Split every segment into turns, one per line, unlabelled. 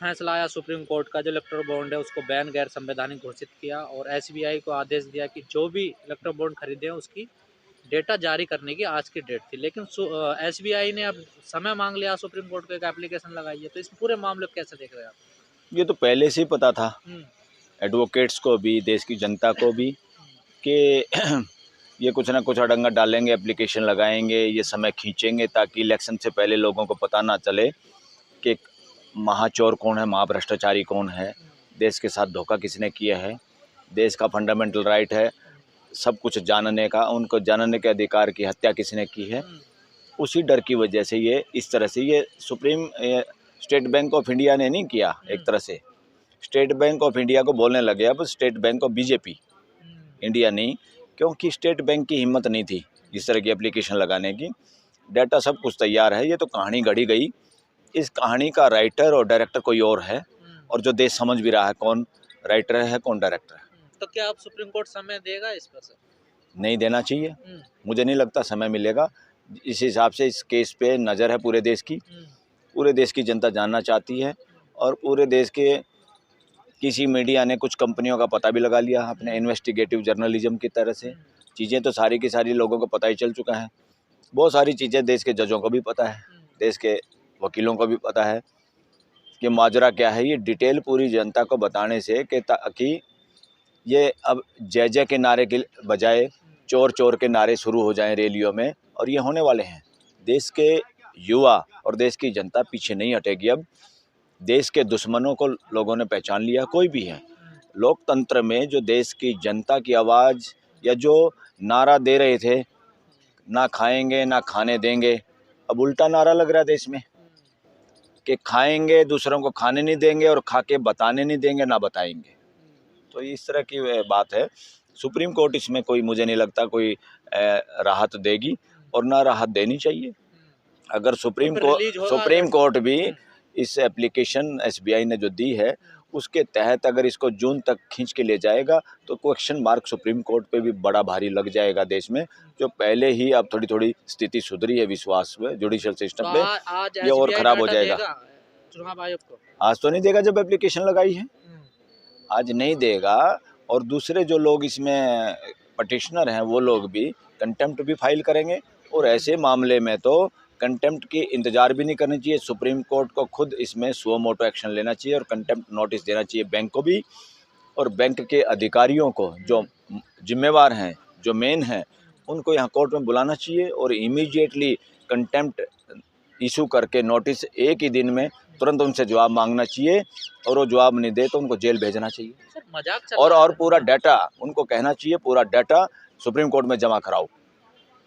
फैसला आया supreme court का, जो इलेक्टोरल बॉन्ड है उसको बैन गैर संवैधानिक घोषित किया और एसबीआई को आदेश दिया कि जो भी इलेक्टोरल बॉन्ड खरीदे उसकी डेटा जारी करने की आज की डेट थी। लेकिन एसबीआई ने अब समय मांग लिया, सुप्रीम कोर्ट को एक एप्लीकेशन लगाई है। तो इस पूरे मामले को कैसे देख रहे हैं आप?
ये तो पहले से ही पता था
हम्म,
एडवोकेट्स को भी, देश की जनता को भी, कि ये कुछ ना कुछ अड़ंगा डालेंगे, एप्लीकेशन लगाएंगे, ये समय खींचेंगे ताकि इलेक्शन से पहले लोगों को पता ना चले कि महाचोर कौन है, महाभ्रष्टाचारी कौन है, देश के साथ धोखा किसने किया है। देश का फंडामेंटल राइट है सब कुछ जानने का, उनको जानने के अधिकार की हत्या किसने की है। उसी डर की वजह से ये इस तरह से ये स्टेट बैंक ऑफ इंडिया ने नहीं किया। एक तरह से स्टेट बैंक ऑफ इंडिया को बोलने लगे अब state bank of BJP, India नहीं, क्योंकि स्टेट बैंक की हिम्मत नहीं थी इस तरह की एप्लीकेशन लगाने की। डाटा सब कुछ तैयार है, ये तो कहानी गढ़ी गई। इस कहानी का राइटर और डायरेक्टर कोई और है, और जो देश समझ भी रहा है कौन राइटर है कौन डायरेक्टर है।
तो क्या आप सुप्रीम कोर्ट समय देगा इस पर सर?
नहीं देना चाहिए, मुझे नहीं लगता समय मिलेगा। इस हिसाब से इस केस पे नज़र है पूरे देश की, पूरे देश की जनता जानना चाहती है, और पूरे देश के किसी मीडिया ने कुछ कंपनियों का पता भी लगा लिया अपने इन्वेस्टिगेटिव जर्नलिज्म की तरह से। चीज़ें तो सारी की सारी लोगों को पता ही चल चुका है। बहुत सारी चीज़ें देश के जजों को भी पता है, देश के वकीलों को भी पता है कि माजरा क्या है। ये डिटेल पूरी जनता को बताने से कि ताकि ये अब जय जय के नारे के बजाय चोर चोर के नारे शुरू हो जाएं रैलियों में, और ये होने वाले हैं। देश के युवा और देश की जनता पीछे नहीं हटेगी। अब देश के दुश्मनों को लोगों ने पहचान लिया, कोई भी है। लोकतंत्र में जो देश की जनता की आवाज़ या जो नारा दे रहे थे, ना खाएंगे ना खाने देंगे, अब उल्टा नारा लग रहा है देश में कि खाएंगे दूसरों को खाने नहीं देंगे और खा के बताने नहीं देंगे, ना बताएंगे। तो इस तरह की बात है। सुप्रीम कोर्ट इसमें कोई, मुझे नहीं लगता कोई राहत देगी, और ना राहत देनी चाहिए। अगर सुप्रीम कोर्ट भी इस एप्लीकेशन एसबीआई ने जो दी है उसके तहत अगर इसको जून तक खींच के ले जाएगा तो क्वेश्चन मार्क सुप्रीम कोर्ट पे भी बड़ा भारी लग जाएगा देश में, जो पहले ही अब थोड़ी थोड़ी स्थिति सुधरी है विश्वास में जुडिशियल सिस्टम पे, ये और खराब हो जाएगा।
चुनाव आयोग को
आज तो नहीं देगा जब एप्लीकेशन लगाई है, आज नहीं देगा। और दूसरे जो लोग इसमें पटिशनर हैं वो लोग भी कंटेम्प्ट भी फाइल करेंगे, और ऐसे मामले में तो कंटेम्प्ट की इंतजार भी नहीं करनी चाहिए। सुप्रीम कोर्ट को खुद इसमें सुओ मोटो एक्शन लेना चाहिए और कंटेम्प्ट नोटिस देना चाहिए बैंक को भी, और बैंक के अधिकारियों को जो जिम्मेवार हैं, जो मेन हैं, उनको यहाँ कोर्ट में बुलाना चाहिए और इमीडिएटली कंटेम्प्ट इशू करके नोटिस एक ही दिन में तुरंत उनसे जवाब मांगना चाहिए, और वो जवाब नहीं दे तो उनको जेल भेजना चाहिए।
सर मजाक चल
और
रहा है।
पूरा डाटा उनको कहना चाहिए, पूरा डाटा सुप्रीम कोर्ट में जमा कराओ।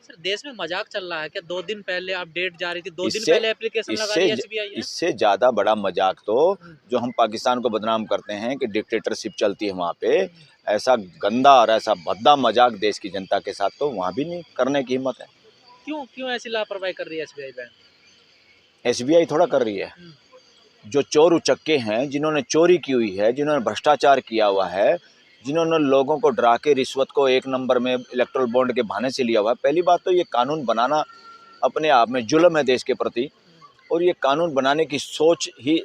सर देश में मजाक चल रहा है क्या? 2 दिन पहले अपडेट जारी थी, 2 दिन पहले एप्लीकेशन लगा दी एसबीआई है।
इससे ज़्यादा बड़ा मजाक तो जो हम पाकिस्तान को बदनाम करते हैं कि डिक्टेटरशिप चलती है वहाँ पे, ऐसा गंदा और ऐसा भद्दा मजाक देश की जनता के साथ तो वहाँ भी नहीं करने की हिम्मत है।
क्यों ऐसी लापरवाही कर रही है एसबीआई बैंक?
एसबीआई थोड़ा कर रही है। जो चोर उचक्के हैं, जिन्होंने चोरी की हुई है, जिन्होंने भ्रष्टाचार किया हुआ है, जिन्होंने लोगों को डरा के रिश्वत को एक नंबर में इलेक्टोरल बॉन्ड के बहाने से लिया हुआ है। पहली बात तो ये कानून बनाना अपने आप में जुल्म है देश के प्रति, और ये कानून बनाने की सोच ही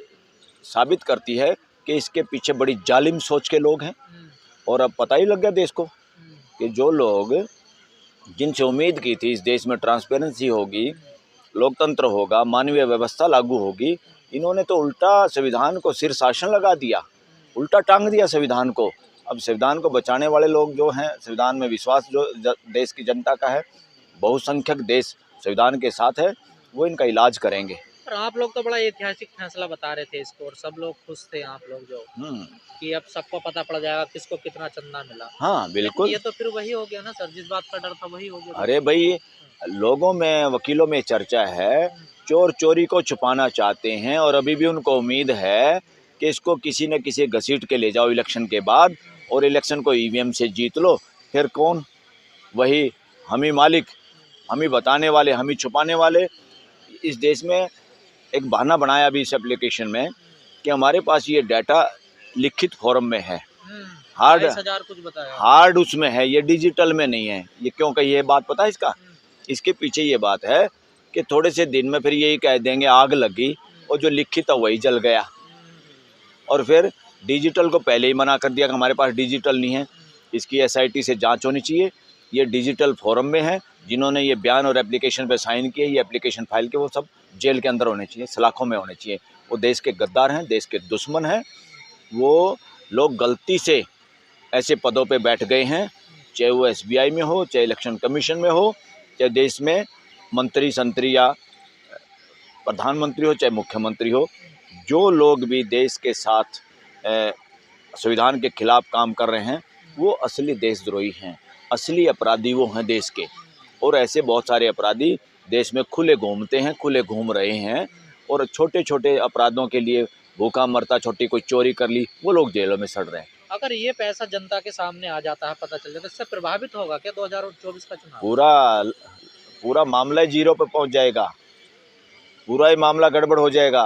साबित करती है कि इसके पीछे बड़ी जालिम सोच के लोग हैं। और अब पता ही लग गया देश को कि जो लोग जिनसे उम्मीद की थी इस देश में ट्रांसपेरेंसी होगी, लोकतंत्र होगा, मानवीय व्यवस्था लागू होगी, इन्होंने तो उल्टा संविधान को सिर शासन लगा दिया, उल्टा टांग दिया संविधान को। अब संविधान को बचाने वाले लोग जो हैं, संविधान में विश्वास जो देश की जनता का है, बहुसंख्यक देश संविधान के साथ है, वो इनका इलाज करेंगे।
पर आप लोग तो बड़ा ऐतिहासिक फैसला बता रहे थे इसको, और सब लोग खुश थे आप लोग जो कि अब सबको पता पड़ जाएगा किसको कितना चंदा मिला।
हाँ बिल्कुल,
ये तो फिर वही हो गया ना सर, जिस बात का डर था वही हो गया।
अरे भाई, लोगों में, वकीलों में चर्चा है, चोर चोरी को छुपाना चाहते हैं, और अभी भी उनको उम्मीद है कि इसको किसी न किसी घसीट के ले जाओ इलेक्शन के बाद, और इलेक्शन को ईवीएम से जीत लो। फिर कौन? वही हम ही मालिक, हम ही बताने वाले, हम ही छुपाने वाले। इस देश में एक बहाना बनाया अभी इस एप्लीकेशन में कि हमारे पास ये डाटा लिखित फॉर्म में है, हार्ड उसमें है, ये डिजिटल में नहीं है। ये क्यों कही, ये बात पता है इसका? इसके पीछे ये बात है कि थोड़े से दिन में फिर यही कह देंगे आग लगी और जो लिखित है वही जल गया। और फिर डिजिटल को पहले ही मना कर दिया कि हमारे पास डिजिटल नहीं है, इसकी एसआईटी से जांच होनी चाहिए। ये डिजिटल फोरम में है, जिन्होंने ये बयान और एप्लीकेशन पे साइन किए, ये एप्लीकेशन फाइल के, वो सब जेल के अंदर होने चाहिए, सलाखों में होने चाहिए। वो देश के गद्दार हैं, देश के दुश्मन हैं। वो लोग गलती से ऐसे पदों पे बैठ गए हैं, चाहे वो एसबीआई में हो, चाहे इलेक्शन कमीशन में हो, चाहे देश में मंत्री संतरी या प्रधानमंत्री हो, चाहे मुख्यमंत्री हो। जो लोग भी देश के साथ संविधान के खिलाफ काम कर रहे हैं, वो असली देशद्रोही हैं, असली अपराधी वो हैं देश के। और ऐसे बहुत सारे अपराधी देश में खुले घूमते हैं, खुले घूम रहे हैं, और छोटे छोटे अपराधों के लिए भूखा मरता, छोटी कोई चोरी कर ली, वो लोग जेलों में सड़ रहे हैं।
अगर ये पैसा जनता के सामने आ जाता है, पता चल जाता है, इससे प्रभावित होगा क्या 2024 का चुनाव?
पूरा मामला ही जीरो पे पहुंच जाएगा, पूरा ही मामला गड़बड़ हो जाएगा।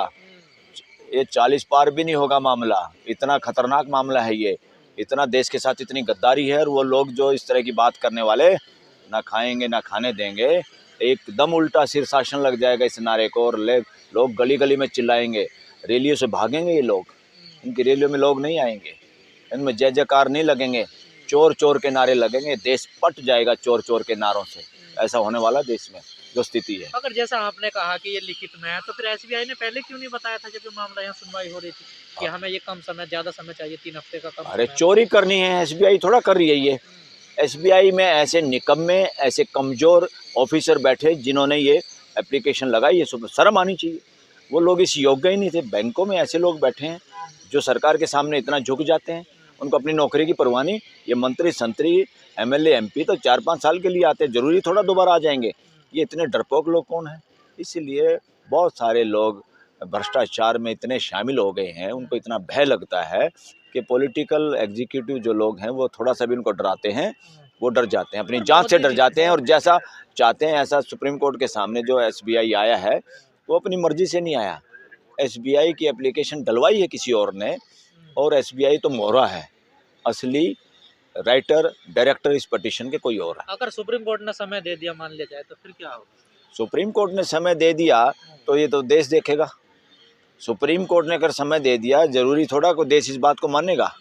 ये 40 पार भी नहीं होगा मामला, इतना खतरनाक मामला है ये, इतना देश के साथ इतनी गद्दारी है। और वो लोग जो इस तरह की बात करने वाले, ना खाएंगे ना खाने देंगे, एकदम उल्टा शीर्षासन लग जाएगा इस नारे को, और लोग गली गली में चिल्लाएंगे, रैलियों से भागेंगे ये लोग। इनकी रैलियों में लोग नहीं आएंगे, इनमें जय जयकार नहीं लगेंगे, चोर चोर के नारे लगेंगे। देश पट जाएगा चोर चोर के नारों से। ऐसा होने वाला देश में जो स्थिति है।
अगर जैसा आपने कहा कि ये लिखित में है, तो फिर एसबीआई ने पहले क्यों नहीं बताया था जब ये मामला यहाँ सुनवाई हो रही थी कि हमें ये कम समय, ज्यादा समय चाहिए, 3 हफ्ते का कम
अरे
समय?
चोरी करनी है, एसबीआई थोड़ा कर रही है ये। एसबीआई में ऐसे निकम्मे, ऐसे कमजोर ऑफिसर बैठे जिन्होंने ये एप्लीकेशन लगाई, ये शर्म आनी चाहिए। वो लोग इस योग्य ही नहीं थे। बैंकों में ऐसे लोग बैठे हैं जो सरकार के सामने इतना झुक जाते हैं, उनको अपनी नौकरी की परवाह नहीं। ये मंत्री संतरी, एमएलए एमपी तो 4-5 साल के लिए आते हैं, जरूरी थोड़ा दोबारा आ जाएंगे। ये इतने डरपोक लोग कौन हैं? इसलिए बहुत सारे लोग भ्रष्टाचार में इतने शामिल हो गए हैं, उनको इतना भय लगता है कि पॉलिटिकल एग्जीक्यूटिव जो लोग हैं वो थोड़ा सा भी उनको डराते हैं, वो डर जाते हैं, अपनी जान से डर जाते हैं। और जैसा चाहते हैं ऐसा सुप्रीम कोर्ट के सामने जो एसबीआई आया है, वो अपनी मर्जी से नहीं आया। एसबीआई की एप्लीकेशन डलवाई है किसी और ने, और एसबीआई तो मोहरा है, असली राइटर डायरेक्टर इस पटिशन के कोई और है।
अगर सुप्रीम कोर्ट ने समय दे दिया, मान लिया जाए, तो फिर क्या होगा?
सुप्रीम कोर्ट ने समय दे दिया तो ये तो देश देखेगा। सुप्रीम कोर्ट ने अगर समय दे दिया, जरूरी थोड़ा को देश इस बात को मानेगा।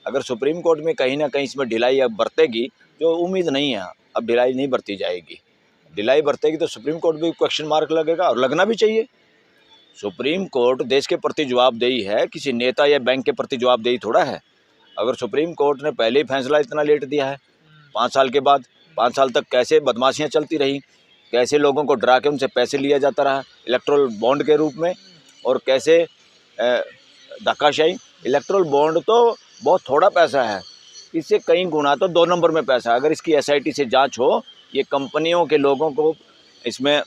अगर सुप्रीम कोर्ट में कहीं ना कहीं इसमें ढिलाई अब बरतेगी, जो उम्मीद नहीं है, अब ढिलाई नहीं बरती जाएगी, ढिलाई बरतेगी तो सुप्रीम कोर्ट भी क्वेश्चन मार्क लगेगा, और लगना भी चाहिए। सुप्रीम कोर्ट देश के प्रति जवाबदेही है, किसी नेता या बैंक के प्रति जवाबदेही थोड़ा है। अगर सुप्रीम कोर्ट ने पहले ही फैसला इतना लेट दिया है, 5 साल के बाद, 5 साल तक कैसे बदमाशियां चलती रही, कैसे लोगों को डरा के उनसे पैसे लिया जाता रहा इलेक्ट्रल बॉन्ड के रूप में, और कैसे धक्काशाही। इलेक्ट्रल बॉन्ड तो बहुत थोड़ा पैसा है, इससे कई गुना तो 2 नंबर में पैसा है। अगर इसकी एसआईटी से जांच हो, ये कंपनियों के लोगों को इसमें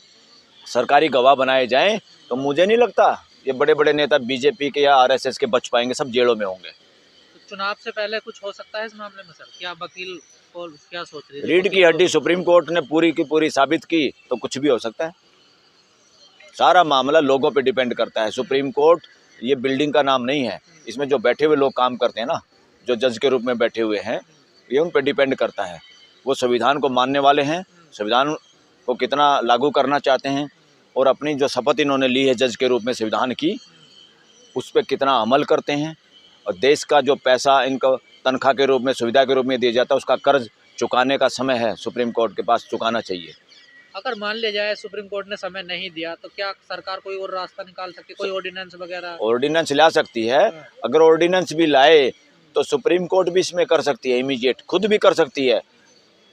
सरकारी गवाह बनाए जाएं, तो मुझे नहीं लगता ये बड़े बड़े नेता बीजेपी के या आरएसएस के बच पाएंगे, सब जेलों में होंगे।
तो चुनाव से पहले कुछ हो सकता है इस मामले में सर? क्या वकील को क्या सोच रही है?
रीढ़ की हड्डी सुप्रीम कोर्ट ने पूरी की पूरी साबित की तो कुछ भी हो सकता है। सारा मामला लोगों पे डिपेंड करता है। सुप्रीम कोर्ट ये बिल्डिंग का नाम नहीं है, इसमें जो बैठे हुए लोग काम करते हैं ना, जो जज के रूप में बैठे हुए हैं, ये उन पे डिपेंड करता है। वो संविधान को मानने वाले हैं, संविधान को कितना लागू करना चाहते हैं, और अपनी जो शपथ इन्होंने ली है जज के रूप में संविधान की, उस पर कितना अमल करते हैं। और देश का जो पैसा इनको तनख्वाह के रूप में, सुविधा के रूप में दिया जाता है, उसका कर्ज चुकाने का समय है, सुप्रीम कोर्ट के पास चुकाना चाहिए।
अगर मान लिया जाए सुप्रीम कोर्ट ने समय नहीं दिया, तो क्या सरकार कोई और रास्ता निकाल सकती है, कोई ऑर्डिनेंस वगैरह?
ऑर्डिनेंस ला सकती है। अगर ऑर्डिनेंस भी लाए तो सुप्रीम कोर्ट भी इसमें कर सकती है, इमीडिएट खुद भी कर सकती है।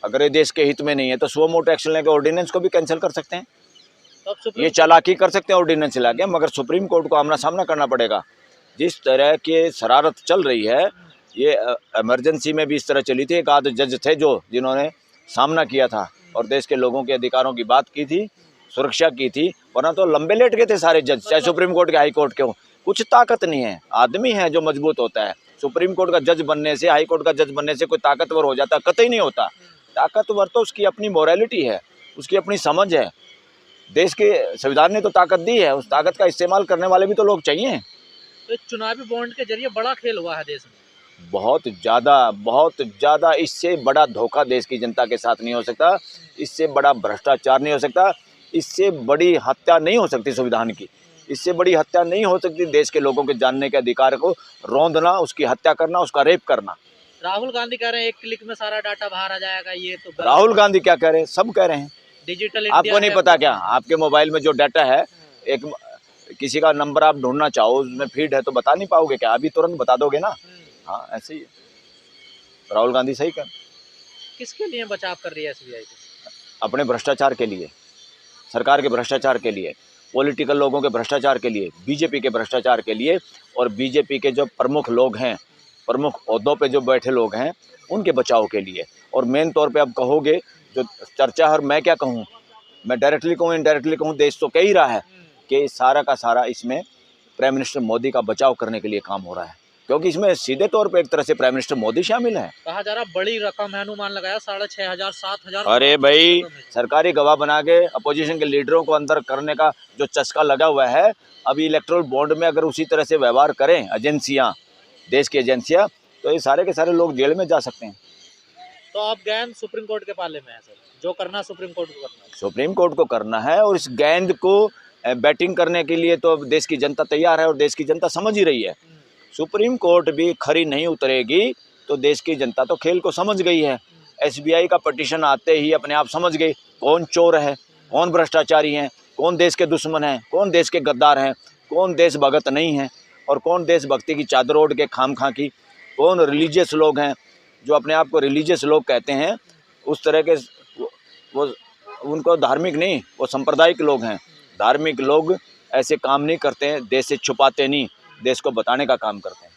अगर ये देश के हित में नहीं है तो सुओ मोटो एक्शन लेकर ऑर्डिनेंस को भी कैंसिल कर सकते हैं।
तो
ये चालाकी कर सकते हैं ऑर्डिनेंस ला के, मगर सुप्रीम कोर्ट को आमना सामना करना पड़ेगा। जिस तरह के शरारत चल रही है, ये इमरजेंसी में भी इस तरह चली थी। एक आध जज थे जिन्होंने सामना किया था और देश के लोगों के अधिकारों की बात की थी, सुरक्षा की थी, वरना तो लंबे लेट गए थे सारे जज, चाहे सुप्रीम कोर्ट के, हाई कोर्ट के हो। कुछ ताकत नहीं है, आदमी है जो मजबूत होता है। सुप्रीम कोर्ट का जज बनने से, हाई कोर्ट का जज बनने से कोई ताकतवर हो जाता? कतई नहीं होता। ताकतवर तो उसकी अपनी मोरालिटी है, उसकी अपनी समझ है। देश के संविधान ने तो ताकत दी है, उस ताकत का इस्तेमाल करने वाले भी तो लोग चाहिए।
तो चुनावी बॉन्ड के जरिए बड़ा खेल हुआ है देश में,
बहुत ज़्यादा। इससे बड़ा धोखा देश की जनता के साथ नहीं हो सकता, इससे बड़ा भ्रष्टाचार नहीं हो सकता, इससे बड़ी हत्या नहीं हो सकती संविधान की। इससे बड़ी हत्या नहीं हो सकती। देश के लोगों के जानने के अधिकार को रौंदना, उसकी हत्या करना, उसका रेप करना।
राहुल गांधी कह रहे हैं 1 क्लिक में सारा डाटा बाहर आ जाएगा, ये तो गलत
राहुल
है।
गांधी क्या कह रहे हैं? सब कह रहे हैं।
डिजिटल
आपको
इंडिया
नहीं
है
पता
अपना।
क्या? आपके मोबाइल में जो डाटा है, एक किसी का नंबर आप ढूंढना चाहो, उसमें फीड है तो बता नहीं पाओगे क्या? अभी तुरंत बता दोगे ना। हाँ, ऐसे ही है। राहुल गांधी सही कर,
किसके लिए बचाव कर रही है एसबीआई को?
अपने भ्रष्टाचार के लिए, सरकार के भ्रष्टाचार के लिए, पॉलिटिकल लोगों के भ्रष्टाचार के लिए, बीजेपी के भ्रष्टाचार के लिए, और बीजेपी के जो प्रमुख लोग हैं, प्रमुख ओहदों पे जो बैठे लोग हैं, उनके बचाव के लिए। और मेन तौर पे अब कहोगे जो चर्चा, और मैं क्या कहूँ, मैं डायरेक्टली कहूँ इनडायरेक्टली कहूँ, देश तो कह ही रहा है कि सारा का सारा इसमें प्राइम मिनिस्टर मोदी का बचाव करने के लिए काम हो रहा है, क्योंकि इसमें सीधे तौर पे एक तरह से प्राइम मिनिस्टर मोदी शामिल है।
कहा जा रहा बड़ी रकम है, अनुमान लगाया 6,500 7,000।
अरे भाई, सरकारी गवाह बना के अपोजिशन के लीडरों को अंदर करने का जो चस्का लगा हुआ है, अभी इलेक्टोरल बॉन्ड में अगर उसी तरह से व्यवहार करें एजेंसियां, देश की एजेंसियां, तो ये सारे के सारे लोग जेल में जा सकते हैं।
तो आप गेंद सुप्रीम कोर्ट के पाले में है सर, जो करना सुप्रीम कोर्ट को करना है।
सुप्रीम कोर्ट को करना है, और इस गेंद को बैटिंग करने के लिए तो अब देश की जनता तैयार है, और देश की जनता समझ ही रही है। सुप्रीम कोर्ट भी खरी नहीं उतरेगी तो देश की जनता तो खेल को समझ गई है। एसबीआई का पिटीशन आते ही अपने आप समझ गई कौन चोर है, कौन भ्रष्टाचारी हैं, कौन देश के दुश्मन हैं, कौन देश के गद्दार हैं, कौन देशभगत नहीं है, और कौन देशभक्ति की चादर ओढ़ के खामखा की, कौन रिलीजियस लोग हैं, जो अपने आप को रिलीजियस लोग कहते हैं, उस तरह के वो उनको धार्मिक नहीं, वो सांप्रदायिक लोग हैं। धार्मिक लोग ऐसे काम नहीं करते हैं, देश से छुपाते नहीं, देश को बताने का काम करते हैं।